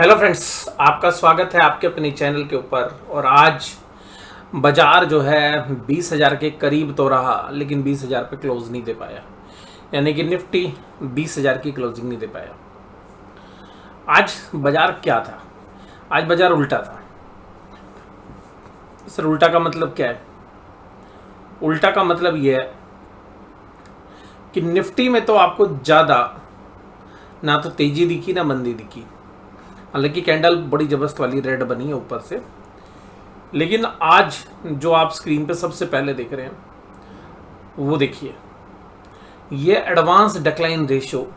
Hello friends, आपका स्वागत है आपके अपने चैनल के ऊपर। और आज बाजार जो है 20,000 के करीब तो रहा, लेकिन 20,000 पे क्लोज नहीं दे पाया। यानी कि निफ्टी 20,000 की क्लोजिंग नहीं दे पाया। आज बाजार क्या था? आज बाजार उल्टा था। सर, उल्टा का मतलब क्या है? उल्टा का मतलब यह है कि निफ्टी में तो आपको ज़्यादा ना तो तेजी दिखी ना मंदी दिखी। हालांकि कैंडल बड़ी जबरदस्त वाली रेड बनी है ऊपर से, लेकिन आज जो आप स्क्रीन पे सबसे पहले देख रहे हैं वो देखिए, ये एडवांस डिक्लाइन रेशियो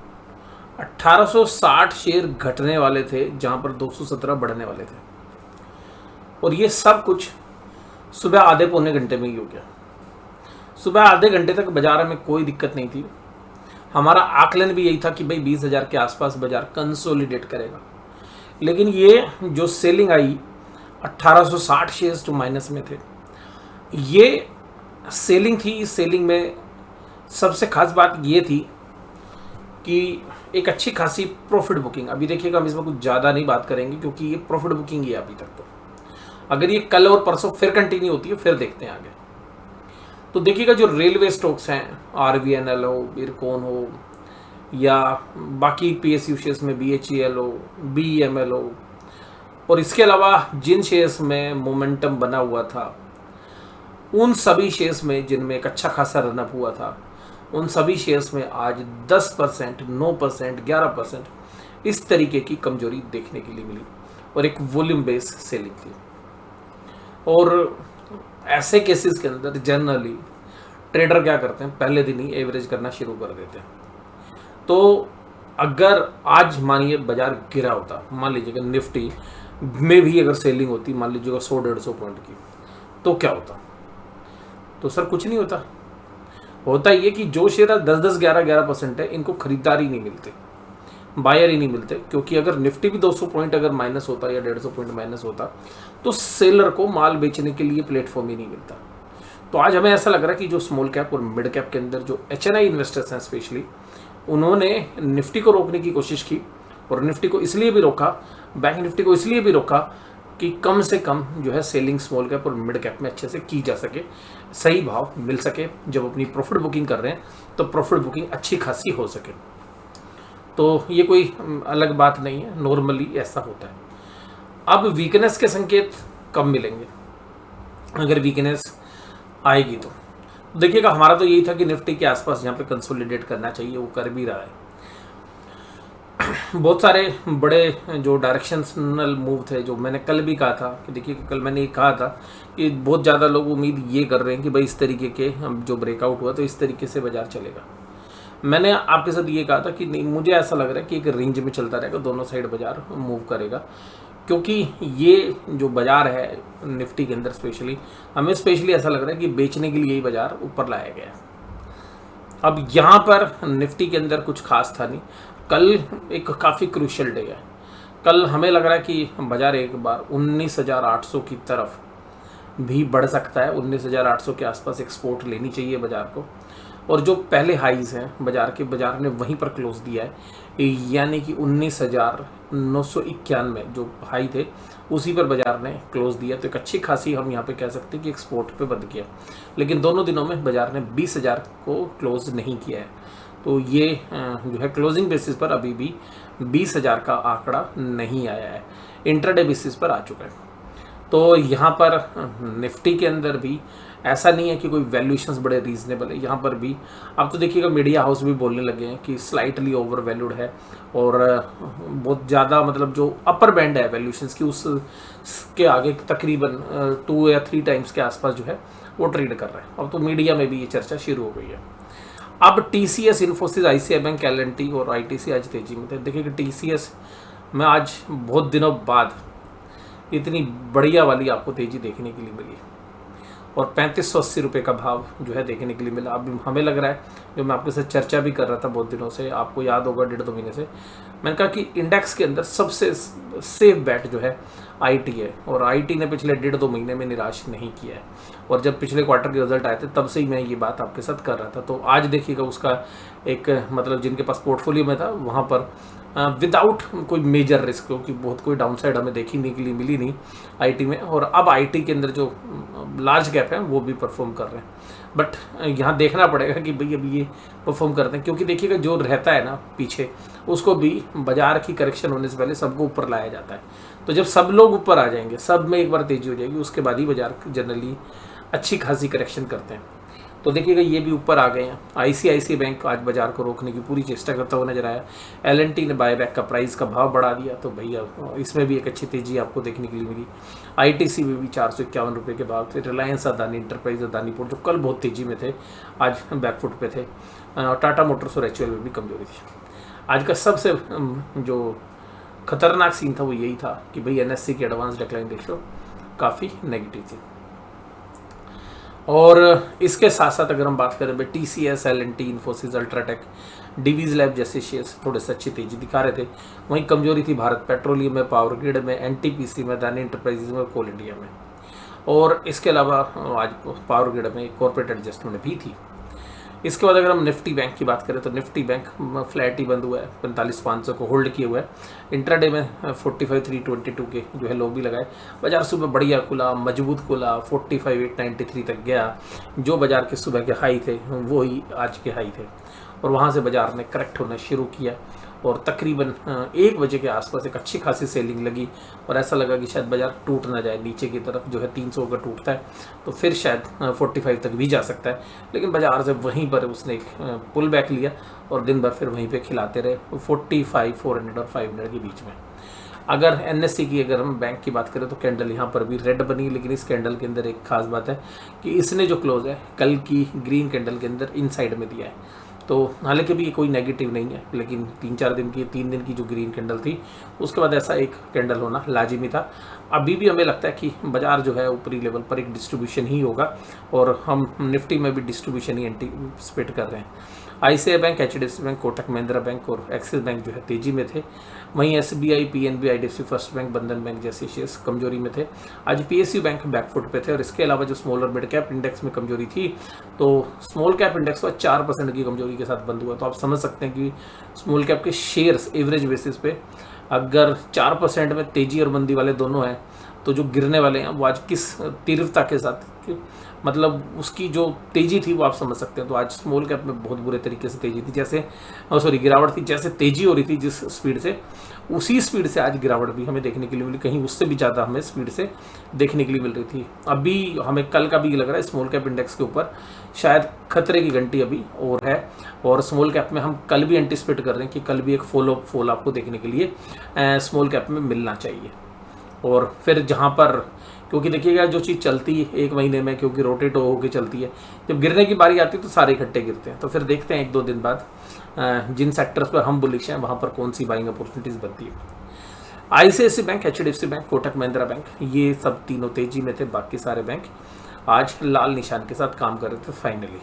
1860 शेयर घटने वाले थे जहां पर 217 बढ़ने वाले थे, और ये सब कुछ सुबह आधे पौने घंटे में ही हो गया। सुबह आधे घंटे तक बाजार में कोई दिक्कत नहीं थी। हमारा आकलन भी यही था कि भाई 20,000 के आसपास बाजार कंसोलिडेट करेगा, लेकिन ये जो सेलिंग आई 1860 शेयर्स जो माइनस में थे, ये सेलिंग थी। इस सेलिंग में सबसे खास बात ये थी कि एक अच्छी खासी प्रॉफिट बुकिंग। अभी देखिएगा, हम इसमें कुछ ज़्यादा नहीं बात करेंगे क्योंकि ये प्रॉफिट बुकिंग ही है अभी तक। तो अगर ये कल और परसों फिर कंटिन्यू होती है फिर देखते हैं आगे। तो देखिएगा, जो रेलवे स्टॉक्स हैं, RVNL हो, इरकॉन हो, या बाकी PSU शेयर्स में BHEL हो, BEML हो, और इसके अलावा जिन शेयर्स में मोमेंटम बना हुआ था, उन सभी शेयर्स में जिनमें एक अच्छा खासा रनअप हुआ था, उन सभी शेयर्स में आज 10%, 9%, 11% इस तरीके की कमजोरी देखने के लिए मिली, और एक वॉल्यूम बेस सेलिंग थी। और ऐसे केसेस के अंदर जनरली ट्रेडर क्या करते हैं, पहले दिन ही एवरेज करना शुरू कर देते हैं। तो अगर आज मानिए बाजार गिरा होता, मान लीजिएगा निफ्टी में भी अगर सेलिंग होती, मान लीजिएगा 100-150 पॉइंट की, तो क्या होता? तो सर कुछ नहीं होता। होता ये कि जो शेयर 10-10, 11-11% है, इनको खरीदार ही नहीं मिलते, बायर ही नहीं मिलते। क्योंकि अगर निफ्टी भी 200 पॉइंट अगर माइनस होता या 150 पॉइंट माइनस होता, तो सेलर को माल बेचने के लिए प्लेटफॉर्म ही नहीं मिलता। तो आज हमें ऐसा लग रहा है कि जो स्मॉल कैप और मिड कैप के अंदर जो HNI इन्वेस्टर्स हैं स्पेशली, उन्होंने निफ्टी को रोकने की कोशिश की। और निफ्टी को इसलिए भी रोका, बैंक निफ्टी को इसलिए भी रोका कि कम से कम जो है सेलिंग स्मॉल कैप और मिड कैप में अच्छे से की जा सके, सही भाव मिल सके। जब अपनी प्रॉफिट बुकिंग कर रहे हैं तो प्रॉफिट बुकिंग अच्छी खासी हो सके। तो ये कोई अलग बात नहीं है, नॉर्मली ऐसा होता है। अब वीकनेस के संकेत कब मिलेंगे? अगर वीकनेस आएगी तो देखिएगा, हमारा तो यही था कि निफ्टी के आसपास यहाँ पे कंसोलिडेट करना चाहिए, वो कर भी रहा है। बहुत सारे बड़े जो डायरेक्शनल मूव थे, जो मैंने कल भी कहा था कि देखिए, कल मैंने ये कहा था कि बहुत ज़्यादा लोग उम्मीद ये कर रहे हैं कि भाई इस तरीके के जो ब्रेकआउट हुआ तो इस तरीके से बाजार चलेगा। मैंने आपके साथ ये कहा था कि नहीं, मुझे ऐसा लग रहा है कि एक रेंज में चलता रहेगा, दोनों साइड बाजार मूव करेगा। क्योंकि ये जो बाजार है निफ्टी के अंदर स्पेशली, हमें स्पेशली ऐसा लग रहा है कि बेचने के लिए ही बाजार ऊपर लाया गया है। अब यहाँ पर निफ्टी के अंदर कुछ खास था नहीं। कल एक काफ़ी क्रूशियल डे है। कल हमें लग रहा है कि बाजार एक बार 19,800 की तरफ भी बढ़ सकता है। 19,800 के आसपास एक्सपोर्ट लेनी चाहिए बाजार को। और जो पहले हाईज हैं बाजार के, बाजार ने वहीं पर क्लोज दिया है, यानी कि 19,991 जो हाई थे उसी पर बाजार ने क्लोज दिया। तो एक अच्छी खासी हम यहाँ पे कह सकते हैं कि एक्सपोर्ट पे बंद किया। लेकिन दोनों दिनों में बाजार ने 20,000 को क्लोज नहीं किया है। तो ये जो है क्लोजिंग बेसिस पर अभी भी 20,000 का आंकड़ा नहीं आया है, इंट्राडे बेसिस पर आ चुका है। तो यहाँ पर निफ्टी के अंदर भी ऐसा नहीं है कि कोई वैल्यूएशंस बड़े रीजनेबल है। यहाँ पर भी आप तो देखिएगा, मीडिया हाउस भी बोलने लगे हैं कि स्लाइटली ओवर वैल्यूड है, और बहुत ज़्यादा मतलब जो अपर बैंड है वैल्यूएशंस की, उसके आगे तकरीबन 2 या 3 टाइम्स के आसपास जो है वो ट्रेड कर रहे हैं। अब तो मीडिया में भी ये चर्चा शुरू हो गई है। अब TCS, Infosys, ICICI bank, L&T और ITC आज तेजी में थे। देखिए कि TCS में आज बहुत दिनों बाद इतनी बढ़िया वाली आपको तेजी देखने के लिए मिली, और 3580 रुपये का भाव जो है देखने के लिए मिला। अभी हमें लग रहा है, जो मैं आपके साथ चर्चा भी कर रहा था बहुत दिनों से, आपको याद होगा 1.5-2 महीने से, मैंने कहा कि इंडेक्स के अंदर सबसे सेफ बैट जो है IT है। और IT ने पिछले 1.5-2 महीने में निराश नहीं किया है। और जब पिछले क्वार्टर के रिजल्ट आए थे तब से ही मैं ये बात आपके साथ कर रहा था। तो आज देखिएगा उसका एक मतलब जिनके पास पोर्टफोलियो में था वहाँ पर विदाउट कोई मेजर रिस्क, क्योंकि बहुत कोई डाउनसाइड हमें देखने के लिए मिली नहीं आईटी में। और अब आईटी के अंदर जो लार्ज कैप है वो भी परफॉर्म कर रहे हैं, बट यहाँ देखना पड़ेगा कि भाई अभी ये परफॉर्म करते हैं, क्योंकि देखिएगा जो रहता है ना पीछे, उसको भी बाजार की करेक्शन होने से पहले सबको ऊपर लाया जाता है। तो जब सब लोग ऊपर आ जाएंगे, सब में एक बार तेजी हो जाएगी, उसके बाद ही बाजार जनरली अच्छी खासी करेक्शन करते हैं। तो देखिएगा ये भी ऊपर आ गए हैं। आईसीआईसी बैंक आज बाजार को रोकने की पूरी चेष्टा करता हुआ नजर आया। एलएनटी ने बायबैक का प्राइस का भाव बढ़ा दिया, तो भैया इसमें भी एक अच्छी तेजी आपको देखने के लिए मिली। आईटीसी में भी 451 रुपये के भाव थे। रिलायंस, अदानी इंटरप्राइज, अदानी पोर्ट जो कल बहुत तेजी में थे, आज बैकफुट पे थे। टाटा मोटर्स और एचयूएल में भी कमजोरी थी। आज का सबसे जो खतरनाक सीन था वो यही था कि भाई एनएससी की एडवांस डिक्लाइन रेशियो काफ़ी नेगेटिव थी। और इसके साथ साथ अगर हम बात करें TCS, LNT, Infosys, UltraTech, Divi's lab जैसे शेयर्स थोड़े से अच्छी तेजी दिखा रहे थे। वहीं कमजोरी थी भारत पेट्रोलियम में, पावर ग्रिड में, एनटीपीसी में, अदानी एंटरप्राइजेज में, कोल इंडिया में। और इसके अलावा आज पावर ग्रिड में कॉर्पोरेट एडजस्टमेंट भी थी। इसके बाद अगर हम निफ्टी बैंक की बात करें तो निफ्टी बैंक फ्लैट ही बंद हुआ है, 45,500 को होल्ड किए हुआ है। इंट्राडे में 45,322 के जो है लो भी लगाए। बाजार सुबह बढ़िया खुला, मजबूत खुला, 45,893 तक गया। जो बाजार के सुबह के हाई थे वो ही आज के हाई थे, और वहाँ से बाजार ने करेक्ट होना शुरू किया। और तकरीबन 1 बजे के आसपास एक अच्छी खासी सेलिंग लगी, और ऐसा लगा कि शायद बाजार टूट ना जाए नीचे की तरफ। जो है 300 अगर टूटता है तो फिर शायद 45 तक भी जा सकता है, लेकिन बाजार से वहीं पर उसने एक पुल बैक लिया और दिन भर फिर वहीं पे खिलाते रहे 45, 400 और 500 के बीच में। अगर एनएससी की अगर हम बैंक की बात करें तो कैंडल यहाँ पर भी रेड बनी, लेकिन इस कैंडल के अंदर एक खास बात है कि इसने जो क्लोज है कल की ग्रीन कैंडल के अंदर इनसाइड में दिया है। तो हालांकि भी ये कोई नेगेटिव नहीं है, लेकिन 3 दिन की जो ग्रीन कैंडल थी उसके बाद ऐसा एक कैंडल होना लाजिमी था। अभी भी हमें लगता है कि बाजार जो है ऊपरी लेवल पर एक डिस्ट्रीब्यूशन ही होगा, और हम निफ्टी में भी डिस्ट्रीब्यूशन ही एंटीसिपेट कर रहे हैं। ICI bank, HDFC bank, Kotak Mahindra bank और एक्सिस बैंक जो है तेजी में थे। वहीं SBI, PNB, IDFC first bank, बंधन बैंक जैसे शेयर्स कमजोरी में थे। आज पीएसयू बैंक बैकफुट पे थे। और इसके अलावा जो स्मॉल और मिड कैप इंडेक्स में कमजोरी थी, तो स्मॉल कैप इंडेक्स का 4% की कमजोरी के साथ बंद हुआ। तो आप समझ सकते हैं कि स्मॉल कैप के शेयर्स एवरेज बेसिस पे अगर 4% में तेजी और मंदी वाले दोनों हैं, तो जो गिरने वाले हैं वो आज किस तीव्रता के साथ, मतलब उसकी जो तेजी थी वो आप समझ सकते हैं। तो आज स्मॉल कैप में बहुत बुरे तरीके से तेजी थी, जैसे गिरावट थी। जैसे तेजी हो रही थी जिस स्पीड से, उसी स्पीड से आज गिरावट भी हमें देखने के लिए मिली, कहीं उससे भी ज़्यादा हमें स्पीड से देखने के लिए मिल रही थी। अभी हमें कल का भी लग रहा है स्मॉल कैप इंडेक्स के ऊपर शायद खतरे की घंटी अभी और है। और स्मॉल कैप में हम कल भी एंटिसिपेट कर रहे हैं कि कल भी एक फॉल आपको देखने के लिए स्मॉल कैप में मिलना चाहिए। और फिर जहाँ पर, क्योंकि देखिएगा जो चीज़ चलती है 1 महीने में, क्योंकि रोटेट होकर चलती है, जब गिरने की बारी आती है तो सारे इकट्ठे गिरते हैं। तो फिर देखते हैं 1-2 दिन बाद जिन सेक्टर्स पर हम बुलिश हैं वहाँ पर कौन सी बाइंग अपॉर्चुनिटीज़ बनती है। ICIC bank, HDFC bank, Kotak Mahindra bank ये सब तीनों तेजी में थे। बाकी सारे बैंक आज लाल निशान के साथ काम कर रहे थे फाइनली।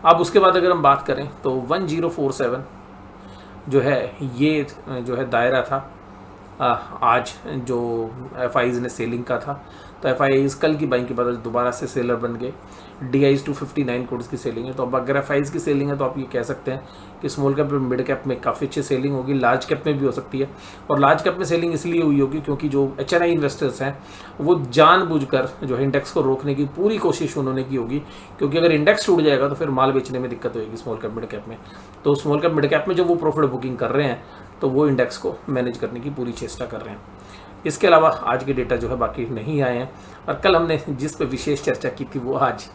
अब उसके बाद अगर हम बात करें तो 1047 जो है ये जो है दायरा था आज जो एफआईज ने सेलिंग का था। तो एफआईज कल की बाइंग के बाद दोबारा से सेलर बन गए। डीआईज 259 करोड़ की सेलिंग है। तो अब अगर एफआईज की सेलिंग है तो आप ये कह सकते हैं कि स्मॉल कैप मिड कैप में काफ़ी अच्छी सेलिंग होगी, लार्ज कैप में भी हो सकती है। और लार्ज कैप में सेलिंग इसलिए हुई होगी क्योंकि जो एचएनआई इन्वेस्टर्स हैं वो जानबूझकर जो है इंडेक्स को रोकने की पूरी कोशिश उन्होंने की होगी, क्योंकि अगर इंडेक्स टूट जाएगा तो फिर माल बेचने में दिक्कत होगी स्मॉल कैप मिड कैप में। तो स्मॉल कैप मिड कैप में जब वो प्रॉफिट बुकिंग कर रहे हैं तो वो इंडेक्स को मैनेज करने की पूरी चेष्टा कर रहे हैं। इसके अलावा आज के डेटा जो है बाकी नहीं आए हैं, और कल हमने जिस पे विशेष चर्चा की थी वो आज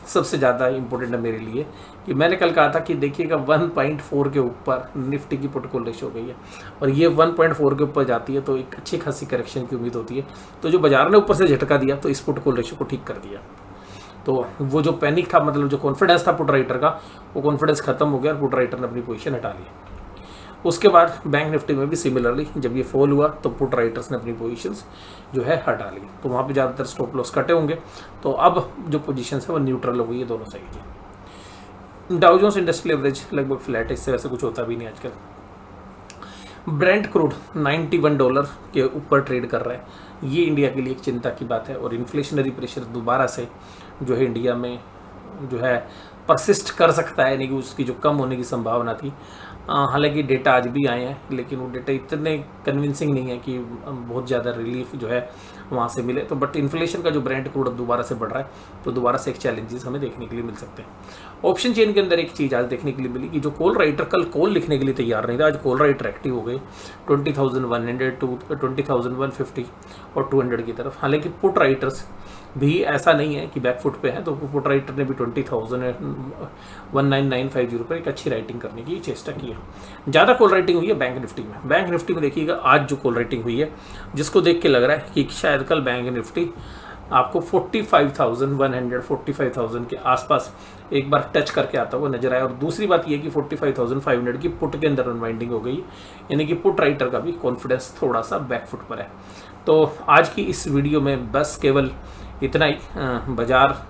सबसे ज़्यादा इम्पोर्टेंट है मेरे लिए, कि मैंने कल कहा था कि देखिएगा 1.4 के ऊपर निफ्टी की पुट कॉल रेशियो हो गई है, और ये 1.4 के ऊपर जाती है तो एक अच्छी खासी करेक्शन की उम्मीद होती है। तो जो बाजार ने ऊपर से झटका दिया तो इस पुट कॉल रेशियो को ठीक कर दिया। तो वो जो पैनिक था, मतलब जो कॉन्फिडेंस था पुट राइटर का, वो कॉन्फिडेंस खत्म हो गया और पुट राइटर ने अपनी पोजीशन हटा ली। उसके बाद बैंक निफ्टी में भी सिमिलरली जब ये फॉल हुआ तो पुट राइटर्स ने अपनी पोजीशंस जो है हटा ली। तो वहाँ पे ज़्यादातर स्टॉप लॉस कटे होंगे। तो अब जो पोजीशंस है वो न्यूट्रल हो गई है दोनों साइड की। डाउ जोन्स इंडस्ट्रियल एवरेज लगभग फ्लैट है, इससे वैसे कुछ होता भी नहीं आजकल। ब्रेंट क्रूड $91 के ऊपर ट्रेड कर रहा है। ये इंडिया के लिए एक चिंता की बात है, और इन्फ्लेशनरी प्रेशर दोबारा से जो है इंडिया में जो है परसिस्ट कर सकता है, यानी कि उसकी जो कम होने की संभावना थी। हालांकि डेटा आज भी आए हैं, लेकिन वो डेटा इतने कन्विंसिंग नहीं है कि बहुत ज़्यादा रिलीफ जो है वहाँ से मिले। तो बट इन्फ्लेशन का जो ब्रेंट क्रूड अब दोबारा से बढ़ रहा है, तो दोबारा से एक चैलेंजेस हमें देखने के लिए मिल सकते हैं। ऑप्शन चेन के अंदर एक चीज़ आज देखने के लिए मिली कि जो कॉल राइटर कल कॉल लिखने के लिए तैयार नहीं था, आज कॉल राइटर एक्टिव हो गए 20,100 टू 20,150 और 200 की तरफ। हालांकि पुट राइटर्स भी ऐसा नहीं है कि बैकफुट पे है, तो पुट राइटर ने भी 20,19950 पर एक अच्छी राइटिंग करने की चेष्टा की है। ज़्यादा कॉल राइटिंग हुई है बैंक निफ्टी में। बैंक निफ्टी में देखिएगा आज जो कॉल राइटिंग हुई है, जिसको देख के लग रहा है कि शायद कल बैंक निफ्टी आपको 45,100 45,000 के आसपास एक बार टच करके आता हुआ नजर आया। और दूसरी बात यह कि 45,500 की पुट के अंदर अनवाइंडिंग हो गई, यानी कि पुट राइटर का भी कॉन्फिडेंस थोड़ा सा बैकफुट पर है। तो आज की इस वीडियो में बस केवल इतना ही। बाजार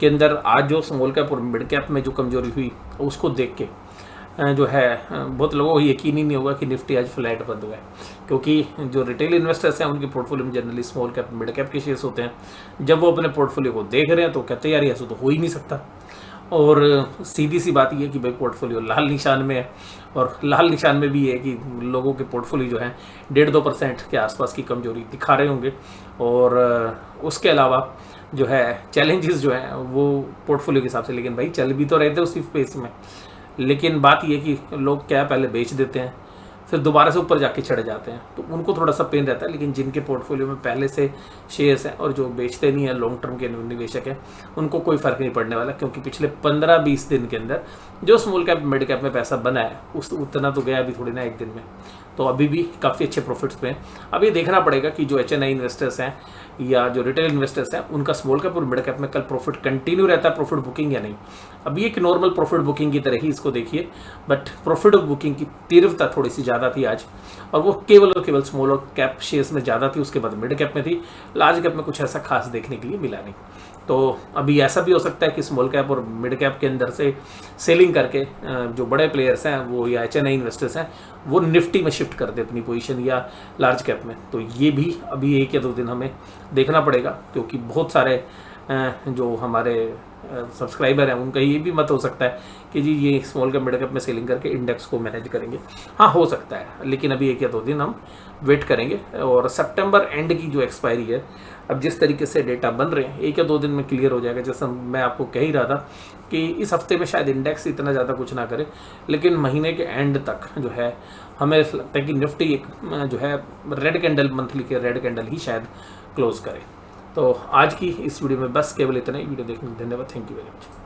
के अंदर आज जो स्मॉल कैप और मिड कैप में जो कमजोरी हुई उसको देख के जो है बहुत लोगों को यकीन ही नहीं होगा कि निफ्टी आज फ्लैट बंद हुआ है, क्योंकि जो रिटेल इन्वेस्टर्स हैं उनके पोर्टफोलियो में generally small cap mid cap के शेयर्स होते हैं। जब वो अपने पोर्टफोलियो को देख रहे हैं तो कहते हैं यार ऐसा तो हो ही नहीं सकता। और सीधी सी बात ये है कि भाई पोर्टफोलियो लाल निशान में है, और लाल निशान में भी है कि लोगों के पोर्टफोलियो जो है 1.5-2% के आसपास की कमजोरी दिखा रहे होंगे। और उसके अलावा जो है चैलेंजेस जो हैं वो पोर्टफोलियो के हिसाब से, लेकिन भाई चल भी तो रहे थे उसी स्पेस में। लेकिन बात ये कि लोग क्या पहले बेच देते हैं, फिर दोबारा से ऊपर जाके चढ़ जाते हैं, तो उनको थोड़ा सा पेन रहता है। लेकिन जिनके पोर्टफोलियो में पहले से शेयर्स हैं और जो बेचते नहीं है, लॉन्ग टर्म के निवेशक हैं, उनको कोई फर्क नहीं पड़ने वाला, क्योंकि पिछले 15-20 दिन के अंदर जो स्मॉल कैप मिड कैप में पैसा बना है उतना तो गया अभी थोड़ी ना एक दिन में। तो अभी भी काफ़ी अच्छे प्रॉफिट्स पे हैं। अब ये देखना पड़ेगा कि जो HNI इन्वेस्टर्स हैं या जो रिटेल इन्वेस्टर्स हैं उनका स्मॉल कैप और मिड कैप में कल प्रॉफिट कंटिन्यू रहता है, प्रॉफिट बुकिंग या नहीं। अभी एक नॉर्मल प्रॉफिट बुकिंग की तरह ही इसको देखिए, बट प्रॉफिट बुकिंग की तीव्रता थोड़ी सी ज़्यादा थी आज, और वो केवल और केवल स्मॉल कैप शेयर्स में ज़्यादा थी, उसके बाद मिड कैप में थी। लार्ज कैप में कुछ ऐसा खास देखने के लिए मिला नहीं। तो अभी ऐसा भी हो सकता है कि स्मॉल कैप और मिड कैप के अंदर से सेलिंग करके जो बड़े प्लेयर्स हैं वो या HNI इन्वेस्टर्स हैं वो निफ्टी में शिफ्ट कर दे अपनी पोजीशन या लार्ज कैप में। तो ये भी अभी 1 या 2 दिन हमें देखना पड़ेगा, क्योंकि बहुत सारे जो हमारे सब्सक्राइबर हैं उनका ये भी मत हो सकता है कि जी ये स्मॉल कैप मिड कैप में सेलिंग करके इंडेक्स को मैनेज करेंगे। हाँ हो सकता है, लेकिन अभी 1 या 2 दिन हम वेट करेंगे। और सितंबर एंड की जो एक्सपायरी है, अब जिस तरीके से डेटा बन रहे हैं 1 या 2 दिन में क्लियर हो जाएगा। जैसा मैं आपको कह ही रहा था कि इस हफ्ते में शायद इंडेक्स इतना ज़्यादा कुछ ना करे, लेकिन महीने के एंड तक जो है हमें लगता है कि निफ्टी एक जो है रेड कैंडल, मंथली के रेड कैंडल ही शायद क्लोज करे। तो आज की इस वीडियो में बस केवल इतना ही। वीडियो देखने के लिए धन्यवाद। Thank you very much.